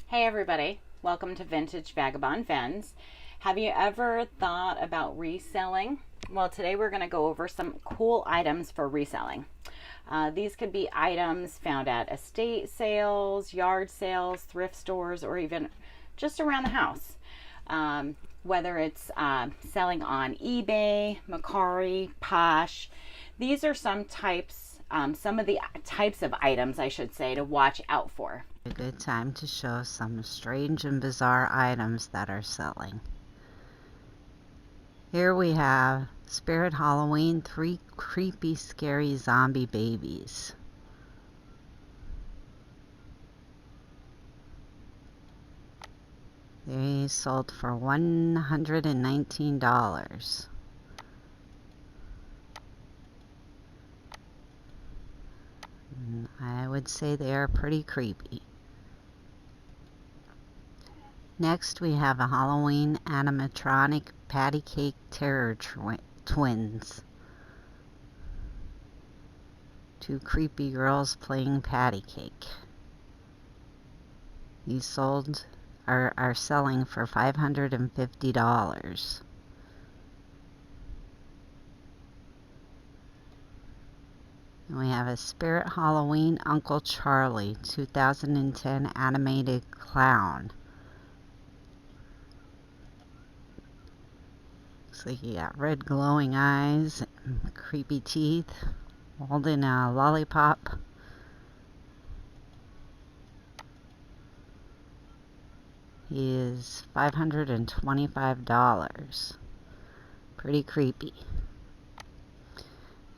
Hey everybody, welcome to Vintage Vagabond Vens. Have you ever thought about reselling? Well, today we're going to go over some cool items for reselling. These could be items found at estate sales, yard sales, thrift stores, or even just around the house. Whether it's selling on eBay, Mercari, Posh, these are some of the types of items, I should say, to watch out for. A good time to show some strange and bizarre items that are selling. Here we have Spirit Halloween 3 creepy scary zombie babies. They sold for $119. I would say they are pretty creepy. Next we have a Halloween animatronic patty cake terror twins. Two creepy girls playing patty cake. These are selling for $550. And we have a Spirit Halloween Uncle Charlie 2010 animated clown. Looks like he got red glowing eyes, and creepy teeth, holding a lollipop. He is $525. Pretty creepy.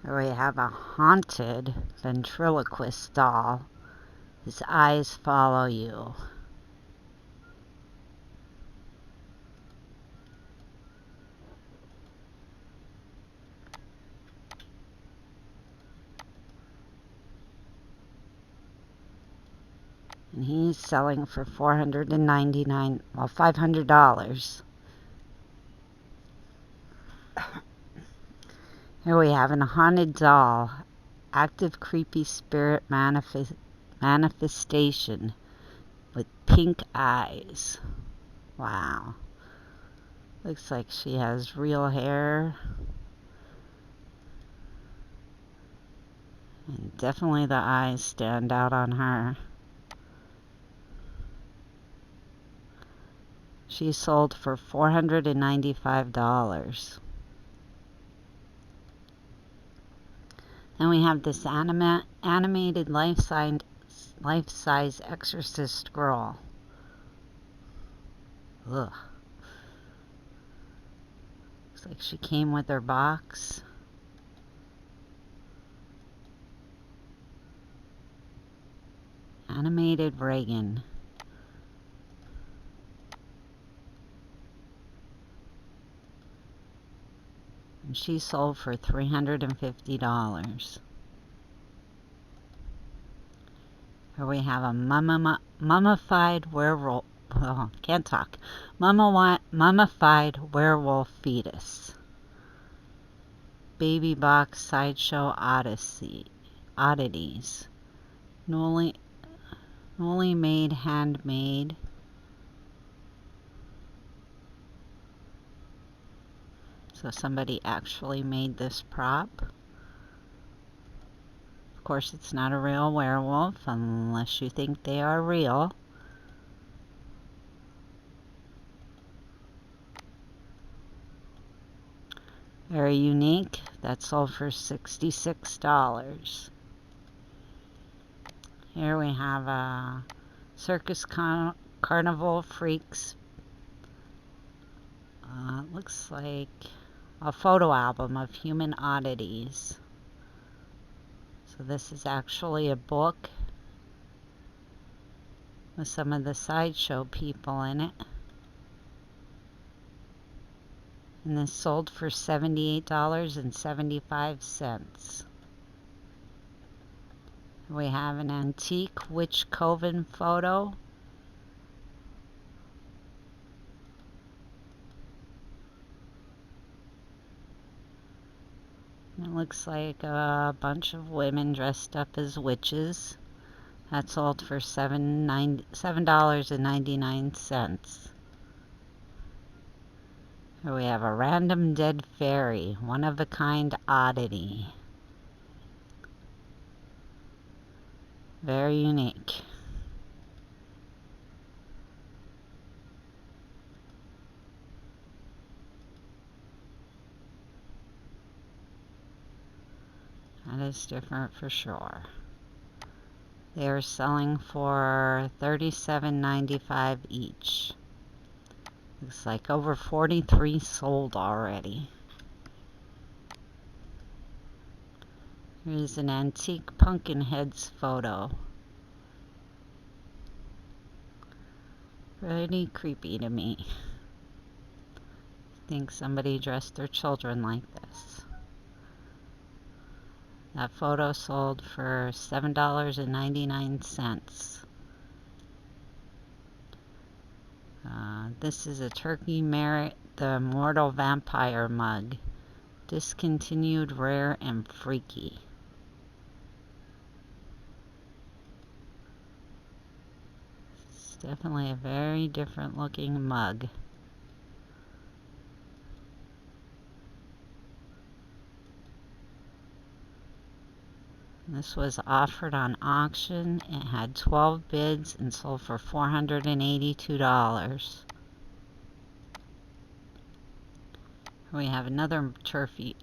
Here we have a haunted ventriloquist doll. His eyes follow you. And he's selling for $500. Here we have a haunted doll, active creepy spirit manifestation with pink eyes. Wow. Looks like she has real hair. And definitely the eyes stand out on her. She sold for $495. Then we have this animated life-size exorcist girl. Ugh. Looks like she came with her box. Animated Reagan. And she sold for $350. Here we have a mummified werewolf. Oh, can't talk. Mummified werewolf fetus. Baby box sideshow oddities. Newly made, handmade. So somebody actually made this prop. Of course, it's not a real werewolf unless you think they are real. Very unique. That sold for $66. Here we have a Circus Carnival Freaks. Looks like a photo album of human oddities. So this is actually a book with some of the sideshow people in it. And this sold for $78.75. We have an antique witch coven photo. It looks like a bunch of women dressed up as witches. That sold for $7.99. Here we have a random dead fairy, one of a kind oddity. Very unique. That is different for sure. They are selling for $37.95 each. Looks like over 43 sold already. Here's an antique pumpkin heads photo. Pretty creepy to me. Think somebody dressed their children like this. That photo sold for $7.99. This is a Turkey Merit the Immortal Vampire mug. Discontinued, rare, and freaky. It's definitely a very different looking mug. This was offered on auction. It had 12 bids and sold for $482. We have another Turkey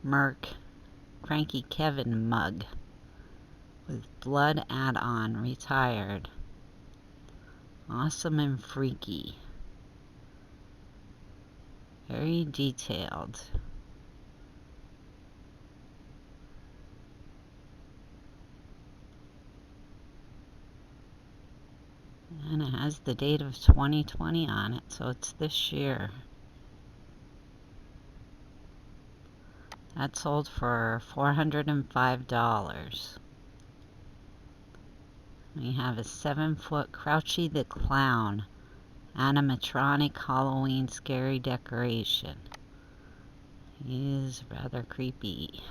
Merc Cranky Kevin mug with blood add-on, retired. Awesome and freaky. Very detailed. And it has the date of 2020 on it, so it's this year. That sold for $405. We have a 7-foot Crouchy the Clown animatronic Halloween scary decoration. He is rather creepy.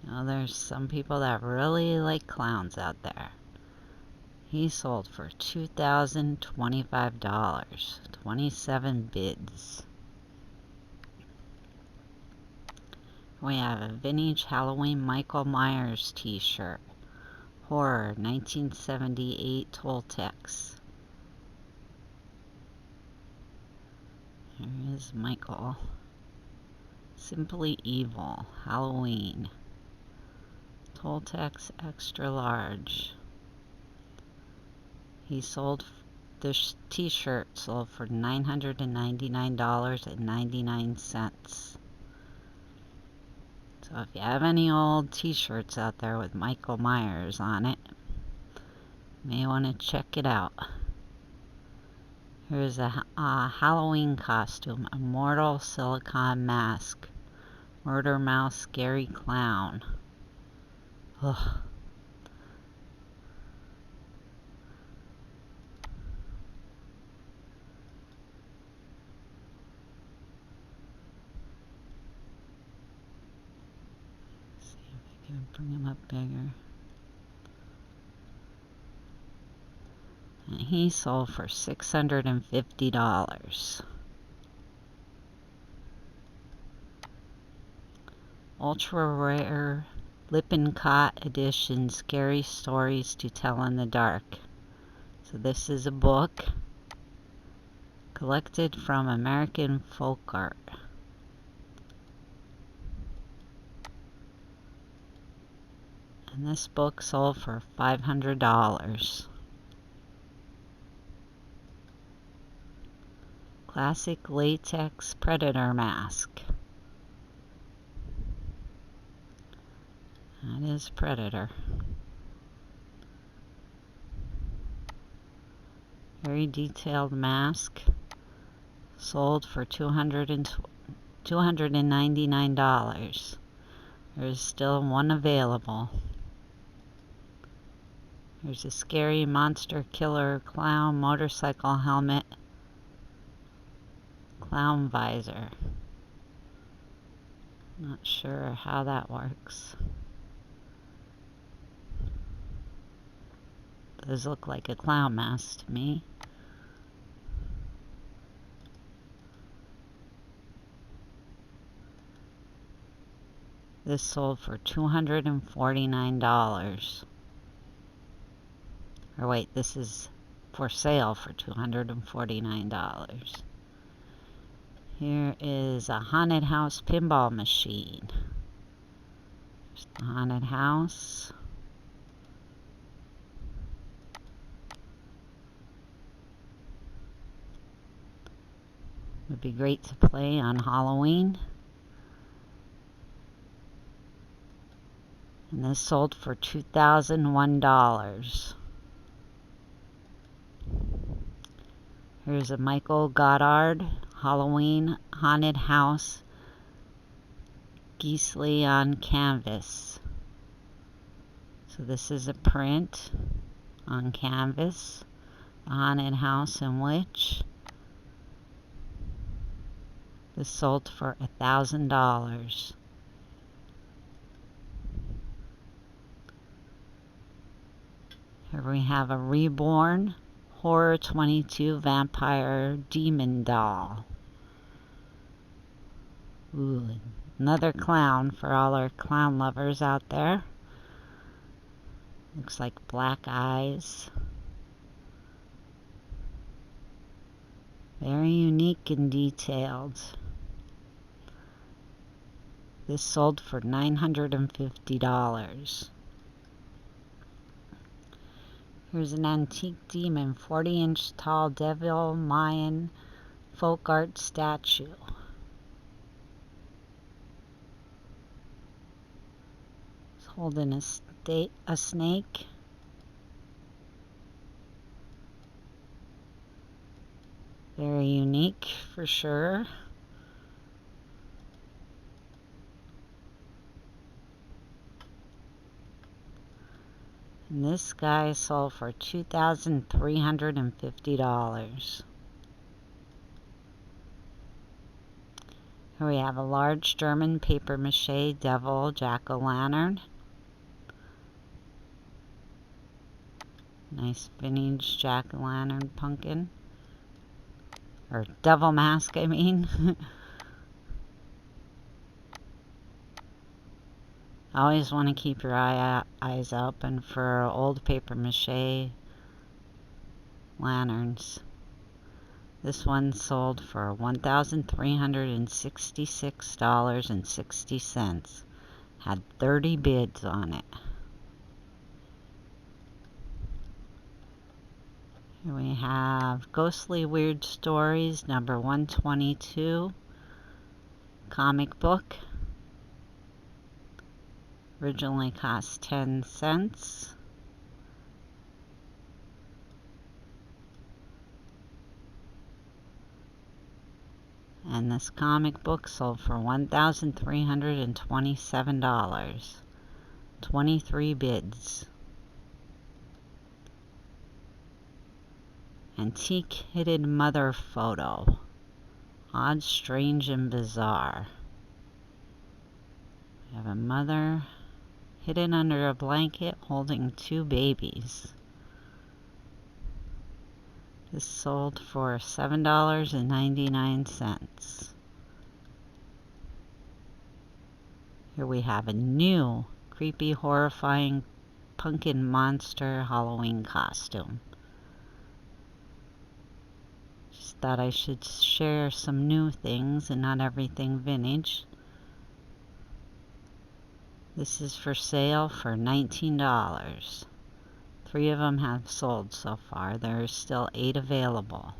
Now there's some people that really like clowns out there. He sold for $2,025. 27 bids. We have a vintage Halloween Michael Myers t-shirt. Horror 1978 Toltecs. Here is Michael. Simply Evil Halloween. Toltecs extra large. He sold this t-shirt sold for $999.99. So if you have any old t-shirts out there with Michael Myers on it, you may want to check it out. Here's a Halloween costume, Immortal Silicone Mask, Murder Mouse Scary Clown. Ugh. Bring him up bigger. And he sold for $650. Ultra rare Lippincott edition, Scary Stories to Tell in the Dark. So this is a book collected from American folk art. And this book sold for $500. Classic latex predator mask. That is Predator. Very detailed mask. Sold for $299. There's still one available. There's a scary monster killer clown motorcycle helmet, clown visor. Not sure how that works. Does look like a clown mask to me. This sold for $249. Or wait, this is for sale for $249. Here is a haunted house pinball machine. There's the haunted house. Would be great to play on Halloween. And this sold for $2,001. Here's a Michael Goddard Halloween haunted house Geesley on canvas. So this is a print on canvas, the haunted house and witch. This sold for $1,000. Here we have a reborn Horror 22 vampire demon doll. Ooh, another clown for all our clown lovers out there. Looks like black eyes. Very unique and detailed. This sold for $950. Here's an antique demon, 40-inch tall devil Mayan folk art statue. It's holding a snake. Very unique for sure. And this guy sold for $2,350. Here we have a large German paper mache devil jack-o'-lantern. Nice vintage jack-o'-lantern pumpkin. Or devil mask, I mean. Always want to keep your eyes open for old paper mache lanterns. This one sold for $1,366.60. Had 30 bids on it. Here we have Ghostly Weird Stories, number 122, comic book. Originally cost 10 cents. And this comic book sold for $1,327. 23 bids. Antique Hidden Mother Photo. Odd, strange, and bizarre. We have a mother hidden under a blanket holding 2 babies. This sold for $7.99. Here we have a new creepy, horrifying pumpkin monster Halloween costume. Just thought I should share some new things and not everything vintage. This is for sale for $19. 3 of them have sold so far. There are still 8 available.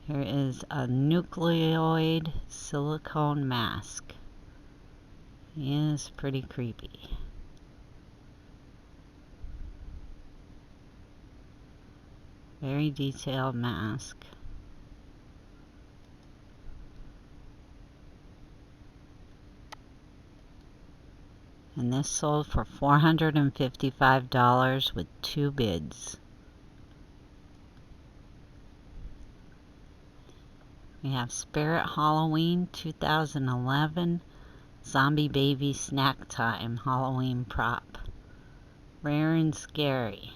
Here is a nucleoid silicone mask. He is pretty creepy. Very detailed mask. And this sold for $455 with 2 bids. We have Spirit Halloween 2011 Zombie Baby Snack Time Halloween prop. Rare and scary.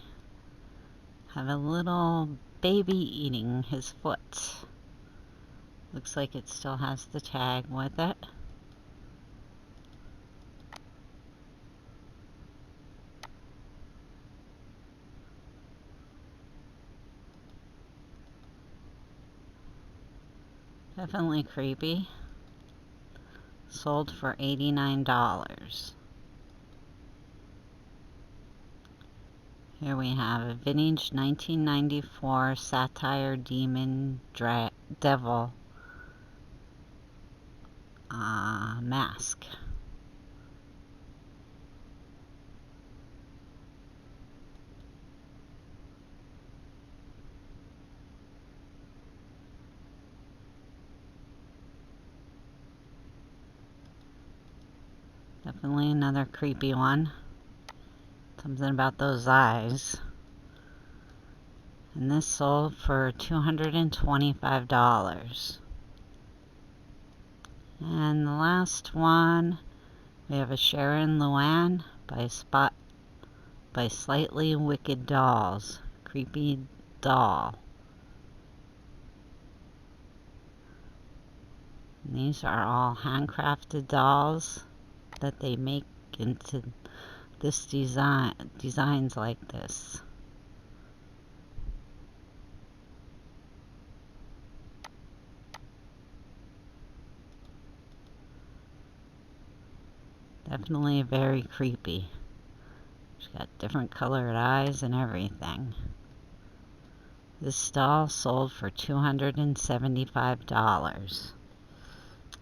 Have a little baby eating his foot. Looks like it still has the tag with it. Definitely creepy. Sold for $89. Here we have a vintage 1994 Satire Demon Devil mask. Definitely another creepy one. Something about those eyes. And this sold for $225. And the last one, we have a Sharon Luann by Slightly Wicked Dolls. Creepy doll. And these are all handcrafted dolls that they make into this designs like this. Definitely very creepy. She's got different colored eyes and everything. This doll sold for $275.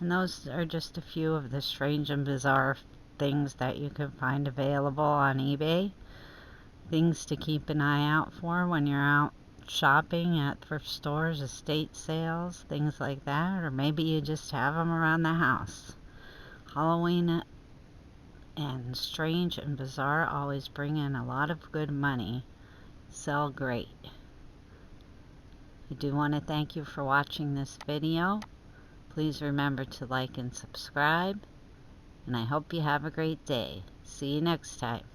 And those are just a few of the strange and bizarre things that you can find available on eBay. Things to keep an eye out for when you're out shopping at thrift stores, estate sales, things like that. Or maybe you just have them around the house. Halloween and strange and bizarre always bring in a lot of good money. Sell great. I do want to thank you for watching this video. Please remember to like and subscribe. And I hope you have a great day. See you next time.